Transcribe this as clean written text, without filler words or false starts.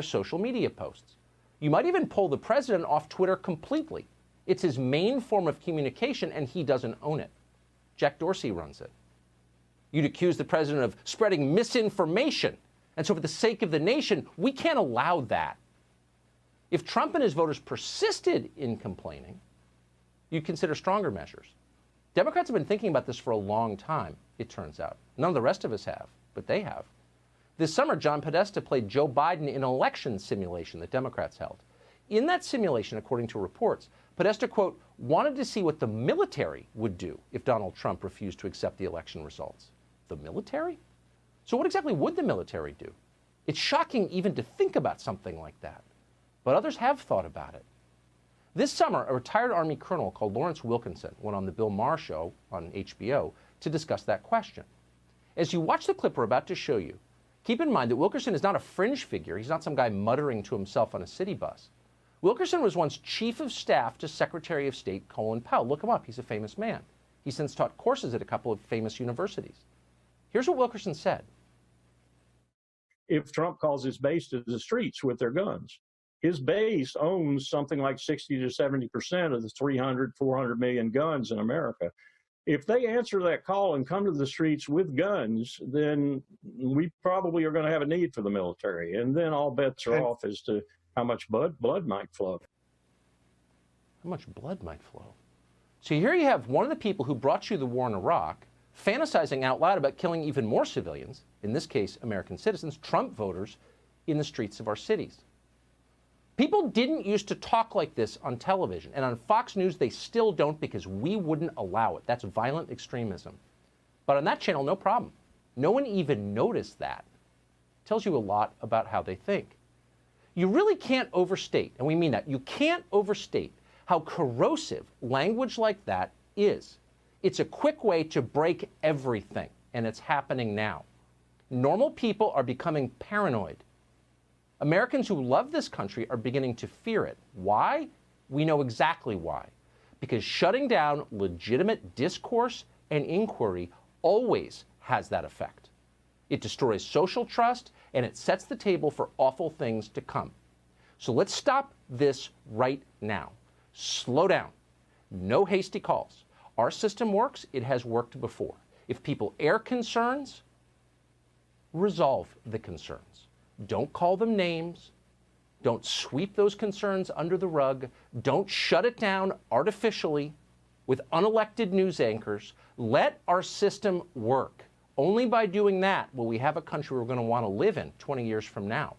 social media posts. You might even pull the president off Twitter completely. It's his main form of communication, and he doesn't own it. Jack Dorsey runs it. You'd accuse the president of spreading misinformation. And so for the sake of the nation, we can't allow that. If Trump and his voters persisted in complaining, you'd consider stronger measures. Democrats have been thinking about this for a long time, it turns out. None of the rest of us have, but they have. This summer, John Podesta played Joe Biden in an election simulation that Democrats held. In that simulation, according to reports, Podesta, quote, wanted to see what the military would do if Donald Trump refused to accept the election results. The military? So what exactly would the military do? It's shocking even to think about something like that. But others have thought about it. This summer, a retired Army colonel called Lawrence Wilkinson went on the Bill Maher show on HBO to discuss that question. As you watch the clip we're about to show you, keep in mind that Wilkinson is not a fringe figure. He's not some guy muttering to himself on a city bus. Wilkinson was once chief of staff to Secretary of State Colin Powell. Look him up. He's a famous man. He's since taught courses at a couple of famous universities. Here's what Wilkinson said. If Trump calls his base to the streets with their guns, his base owns something like 60 to 70% of the 300, 400 million guns in America. If they answer that call and come to the streets with guns, then we probably are going to have a need for the military. And then all bets are off as to how much blood might flow. How much blood might flow? So here you have one of the people who brought you the war in Iraq fantasizing out loud about killing even more civilians, in this case American citizens, Trump voters, in the streets of our cities. People didn't used to talk like this on television, and on Fox News they still don't because we wouldn't allow it. That's violent extremism. But on that channel, no problem. No one even noticed that. Tells you a lot about how they think. You really can't overstate, and we mean that, you can't overstate how corrosive language like that is. It's a quick way to break everything, and it's happening now. Normal people are becoming paranoid. Americans who love this country are beginning to fear it. Why? We know exactly why. Because shutting down legitimate discourse and inquiry always has that effect. It destroys social trust, and it sets the table for awful things to come. So let's stop this right now. Slow down. No hasty calls. Our system works. It has worked before. If people air concerns, resolve the concerns. Don't call them names. Don't sweep those concerns under the rug. Don't shut it down artificially with unelected news anchors. Let our system work. Only by doing that will we have a country we're going to want to live in 20 years from now.